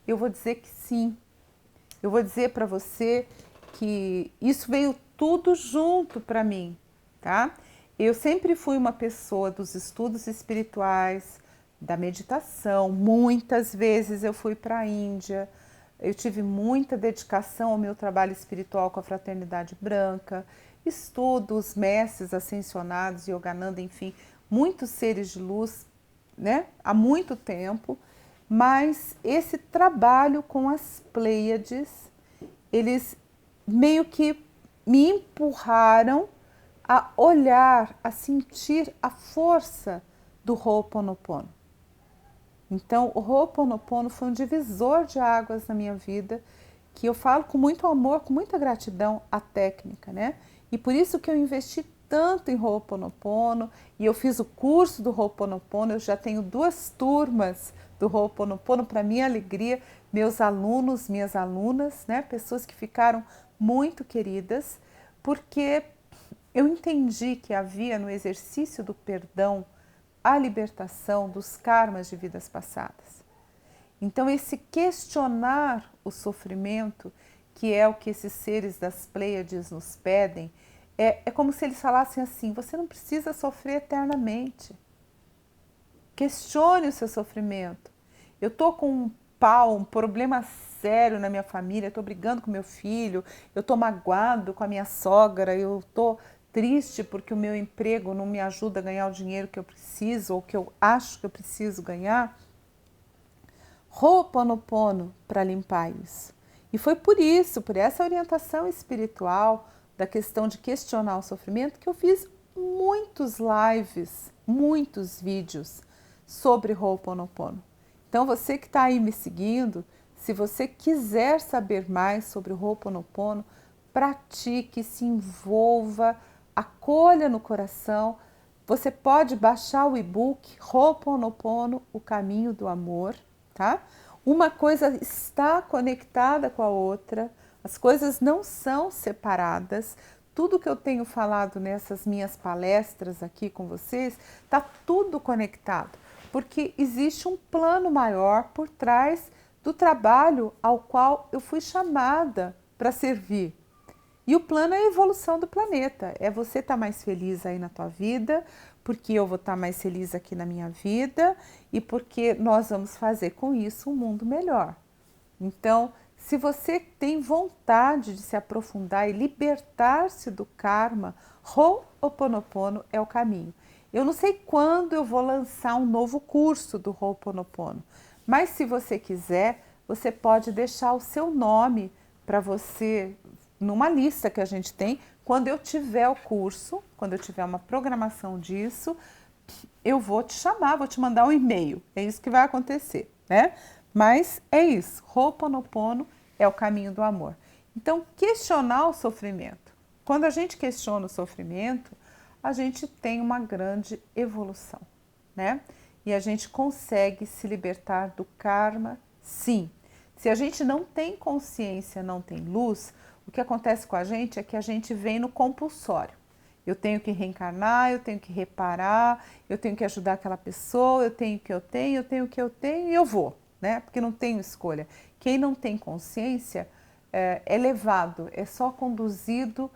eu vou dizer que sim. Eu vou dizer para você que isso veio tudo junto para mim, tá? Eu sempre fui uma pessoa dos estudos espirituais, da meditação. Muitas vezes eu fui para a Índia. Eu tive muita dedicação ao meu trabalho espiritual com a Fraternidade Branca. Estudo os mestres ascensionados, Yogananda, enfim, muitos seres de luz, né? Há muito tempo. Mas esse trabalho com as Pleiades, eles meio que me empurraram a olhar, a sentir a força do Ho'oponopono. Então, o Ho'oponopono foi um divisor de águas na minha vida, que eu falo com muito amor, com muita gratidão à técnica, né? E por isso que eu investi tanto em Ho'oponopono, e eu fiz o curso do Ho'oponopono, eu já tenho 2 turmas do Ho'oponopono, para minha alegria, meus alunos, minhas alunas, né? Pessoas que ficaram muito queridas, porque eu entendi que havia no exercício do perdão a libertação dos karmas de vidas passadas. Então, esse questionar o sofrimento, que é o que esses seres das Pleiades nos pedem, é como se eles falassem assim: você não precisa sofrer eternamente. Questione o seu sofrimento. Eu estou com um problema sério na minha família, estou brigando com meu filho, eu estou magoado com a minha sogra, eu estou triste porque o meu emprego não me ajuda a ganhar o dinheiro que eu preciso ou que eu acho que eu preciso ganhar. Ho'oponopono para limpar isso. E foi por isso, por essa orientação espiritual da questão de questionar o sofrimento, que eu fiz muitos lives, muitos vídeos sobre Ho'oponopono. Então você que está aí me seguindo, se você quiser saber mais sobre o Ho'oponopono, pratique, se envolva, acolha no coração. Você pode baixar o e-book Ho'oponopono, o caminho do amor, tá? Uma coisa está conectada com a outra, as coisas não são separadas. Tudo que eu tenho falado nessas minhas palestras aqui com vocês, está tudo conectado, porque existe um plano maior por trás do trabalho ao qual eu fui chamada para servir. E o plano é a evolução do planeta, é você estar mais feliz aí na tua vida, porque eu vou estar mais feliz aqui na minha vida e porque nós vamos fazer com isso um mundo melhor. Então, se você tem vontade de se aprofundar e libertar-se do karma, Ho'oponopono é o caminho. Eu não sei quando eu vou lançar um novo curso do Ho'oponopono, mas se você quiser, você pode deixar o seu nome para você numa lista que a gente tem. Quando eu tiver o curso, quando eu tiver uma programação disso, eu vou te chamar, vou te mandar um e-mail. É isso que vai acontecer, né? Mas é isso. Ho'oponopono é o caminho do amor. Então, questionar o sofrimento. Quando a gente questiona o sofrimento, a gente tem uma grande evolução, né? E a gente consegue se libertar do karma, sim. Se a gente não tem consciência, não tem luz, o que acontece com a gente é que a gente vem no compulsório. Eu tenho que reencarnar, eu tenho que reparar, eu tenho que ajudar aquela pessoa, eu tenho o que eu tenho, eu tenho o que eu tenho e eu vou, né? Porque não tenho escolha. Quem não tem consciência é levado, é só conduzido,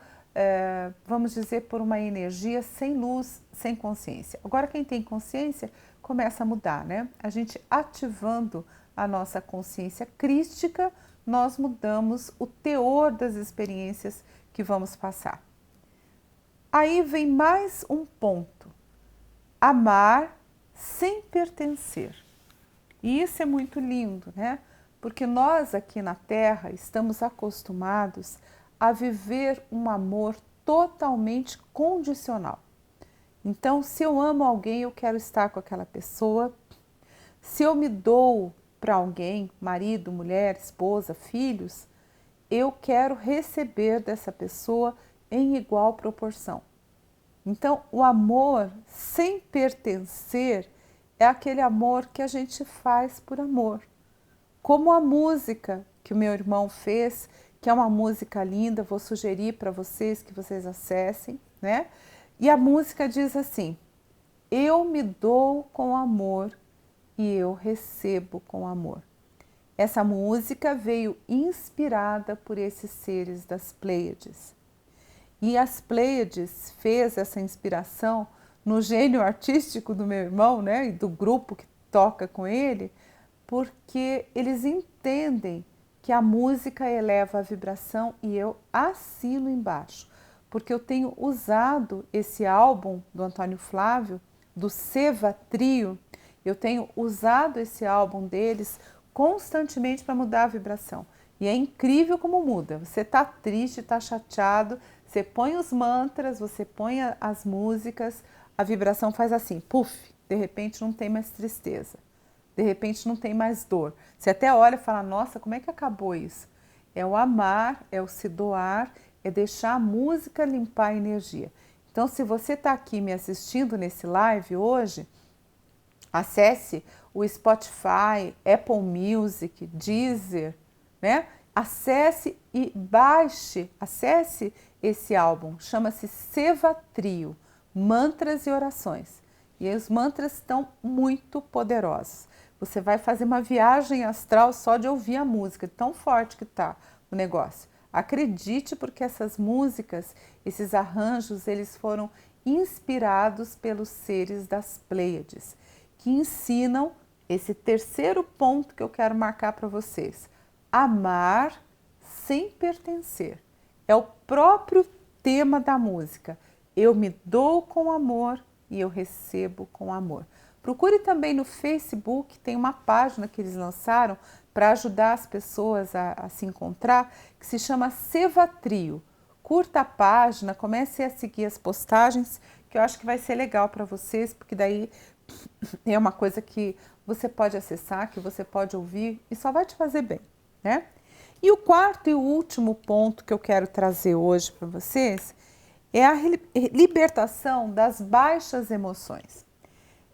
vamos dizer, por uma energia sem luz, sem consciência. Agora, quem tem consciência começa a mudar, né? A gente ativando a nossa consciência crística, nós mudamos o teor das experiências que vamos passar. Aí vem mais um ponto: amar sem pertencer. E isso é muito lindo, né? Porque nós aqui na Terra estamos acostumados a viver um amor totalmente condicional. Então, se eu amo alguém, eu quero estar com aquela pessoa. Se eu me dou para alguém, marido, mulher, esposa, filhos, eu quero receber dessa pessoa em igual proporção. Então, o amor sem pertencer é aquele amor que a gente faz por amor. Como a música que o meu irmão fez, que é uma música linda, vou sugerir para vocês que vocês acessem, né? E a música diz assim: eu me dou com amor e eu recebo com amor. Essa música veio inspirada por esses seres das Pleiades. E as Pleiades fez essa inspiração no gênio artístico do meu irmão, né, e do grupo que toca com ele, porque eles entendem que a música eleva a vibração e eu assino embaixo, porque eu tenho usado esse álbum do Antônio Flávio, do Seva Trio, eu tenho usado esse álbum deles constantemente para mudar a vibração. E é incrível como muda. Você está triste, está chateado, você põe os mantras, você põe as músicas, a vibração faz assim, puf, de repente não tem mais tristeza. De repente não tem mais dor. Você até olha e fala, nossa, como é que acabou isso? É o amar, é o se doar, é deixar a música limpar a energia. Então, se você está aqui me assistindo nesse live hoje, acesse o Spotify, Apple Music, Deezer, né? Acesse e baixe, acesse esse álbum, chama-se Seva Trio, Mantras e Orações. E aí os mantras estão muito poderosos. Você vai fazer uma viagem astral só de ouvir a música, tão forte que está o negócio. Acredite, porque essas músicas, esses arranjos, eles foram inspirados pelos seres das Pleiades, que ensinam esse terceiro ponto que eu quero marcar para vocês: amar sem pertencer. É o próprio tema da música. Eu me dou com amor e eu recebo com amor. Procure também no Facebook, tem uma página que eles lançaram para ajudar as pessoas a se encontrar, que se chama Seva Trio. Curta a página, comece a seguir as postagens, que eu acho que vai ser legal para vocês, porque daí é uma coisa que você pode acessar, que você pode ouvir e só vai te fazer bem, né? E o quarto e o último ponto que eu quero trazer hoje para vocês é a libertação das baixas emoções.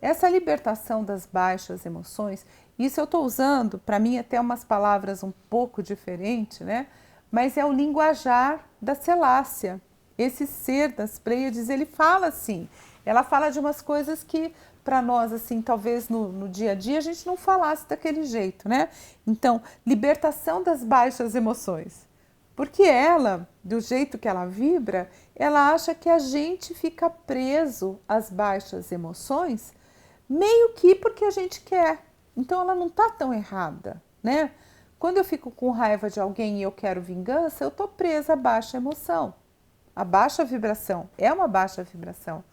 Essa libertação das baixas emoções, isso eu estou usando, para mim, até umas palavras um pouco diferentes, né? Mas é o linguajar da Celácia. Esse ser das Pleiades, ele fala assim, ela fala de umas coisas que para nós, assim, talvez no dia a dia a gente não falasse daquele jeito, né? Então, libertação das baixas emoções. Porque ela, do jeito que ela vibra, ela acha que a gente fica preso às baixas emoções, meio que porque a gente quer. Então ela não está tão errada, né? Quando eu fico com raiva de alguém e eu quero vingança, eu estou presa à baixa emoção. A baixa vibração é uma baixa vibração.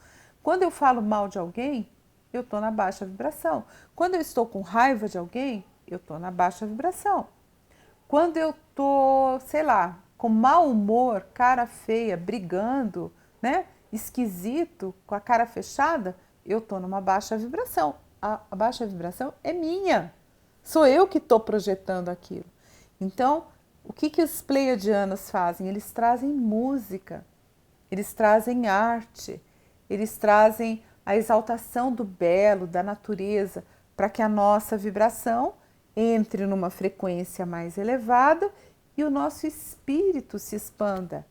Quando eu falo mal de alguém, eu estou na baixa vibração. Quando eu estou com raiva de alguém, eu estou na baixa vibração. Quando eu estou, sei lá, com mau humor, cara feia, brigando, né? Esquisito, com a cara fechada, eu estou numa baixa vibração. A baixa vibração é minha. Sou eu que estou projetando aquilo. Então, o que os pleiadianos fazem? Eles trazem música, eles trazem arte, eles trazem a exaltação do belo, da natureza, para que a nossa vibração entre numa frequência mais elevada e o nosso espírito se expanda,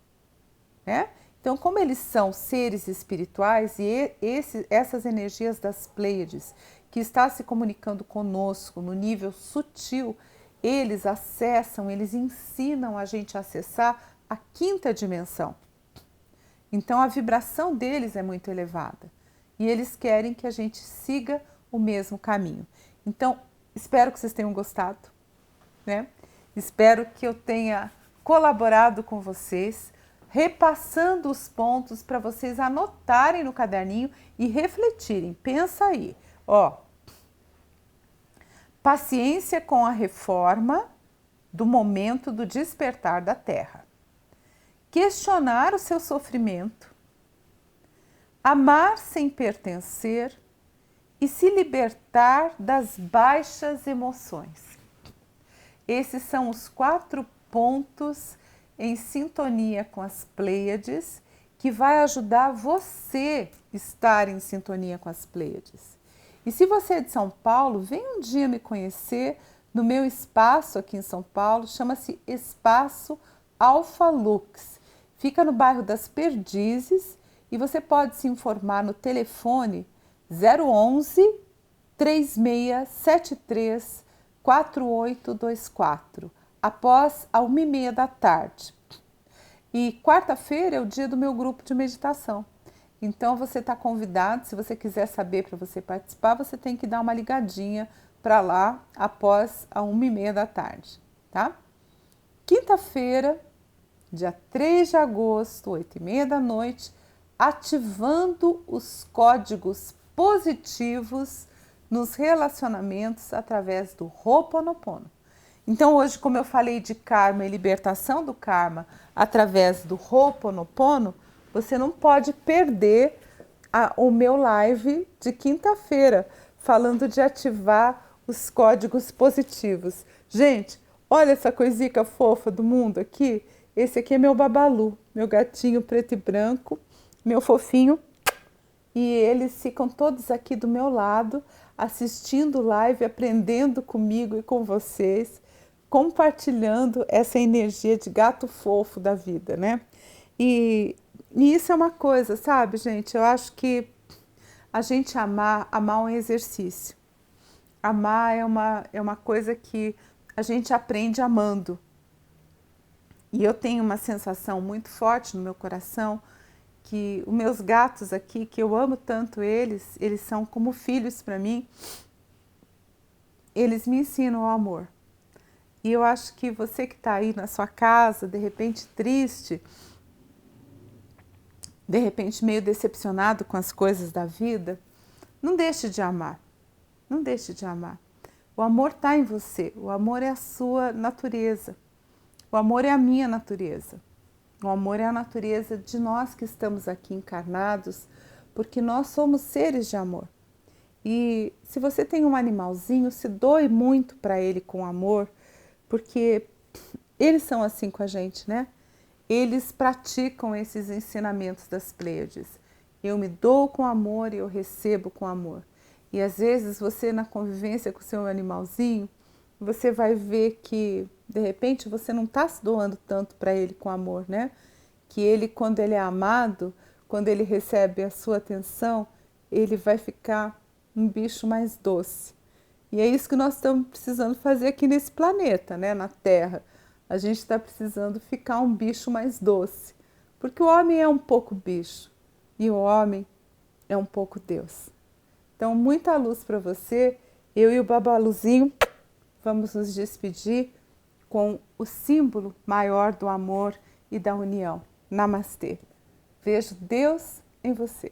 né? Então, como eles são seres espirituais e essas energias das Pleiades que está se comunicando conosco no nível sutil, eles acessam, eles ensinam a gente a acessar a quinta dimensão. Então, a vibração deles é muito elevada e eles querem que a gente siga o mesmo caminho. Então, espero que vocês tenham gostado, né? Espero que eu tenha colaborado com vocês, repassando os pontos para vocês anotarem no caderninho e refletirem. Pensa aí, ó. Paciência com a reforma do momento do despertar da Terra. Questionar o seu sofrimento. Amar sem pertencer e se libertar das baixas emoções. Esses são os 4 pontos em sintonia com as Pleiades que vai ajudar você a estar em sintonia com as Pleiades. E se você é de São Paulo, vem um dia me conhecer no meu espaço aqui em São Paulo, chama-se Espaço Alfa Lux. Fica no bairro das Perdizes e você pode se informar no telefone 011 3673 4824, após a 1h30 da tarde. E quarta-feira é o dia do meu grupo de meditação. Então você está convidado, se você quiser saber para você participar, você tem que dar uma ligadinha para lá após a 1h30 da tarde, tá? Quinta-feira, dia 3 de agosto, 8h30 da noite, ativando os códigos positivos nos relacionamentos através do Ho'oponopono. Então hoje, como eu falei de karma e libertação do karma através do Ho'oponopono, você não pode perder o meu live de quinta-feira, falando de ativar os códigos positivos. Gente, olha essa coisica fofa do mundo aqui. Esse aqui é meu Babalu, meu gatinho preto e branco, meu fofinho. E eles ficam todos aqui do meu lado, assistindo o live, aprendendo comigo e com vocês, compartilhando essa energia de gato fofo da vida, né? E isso é uma coisa, sabe, gente? Eu acho que a gente amar é um exercício. Amar é uma coisa que a gente aprende amando. E eu tenho uma sensação muito forte no meu coração que os meus gatos aqui, que eu amo tanto eles são como filhos para mim, eles me ensinam o amor. E eu acho que você que está aí na sua casa, de repente triste, de repente meio decepcionado com as coisas da vida, não deixe de amar, não deixe de amar. O amor está em você, o amor é a sua natureza, o amor é a minha natureza. O amor é a natureza de nós que estamos aqui encarnados, porque nós somos seres de amor. E se você tem um animalzinho, se doe muito para ele com amor, porque eles são assim com a gente, né? Eles praticam esses ensinamentos das Pleiades. Eu me dou com amor e eu recebo com amor. E às vezes você, na convivência com o seu animalzinho, você vai ver que de repente você não está se doando tanto para ele com amor, né? Que ele, quando ele é amado, quando ele recebe a sua atenção, ele vai ficar um bicho mais doce. E é isso que nós estamos precisando fazer aqui nesse planeta, né? Na Terra. A gente está precisando ficar um bicho mais doce. Porque o homem é um pouco bicho e o homem é um pouco Deus. Então, muita luz para você. Eu e o Babaluzinho vamos nos despedir com o símbolo maior do amor e da união. Namastê. Vejo Deus em você.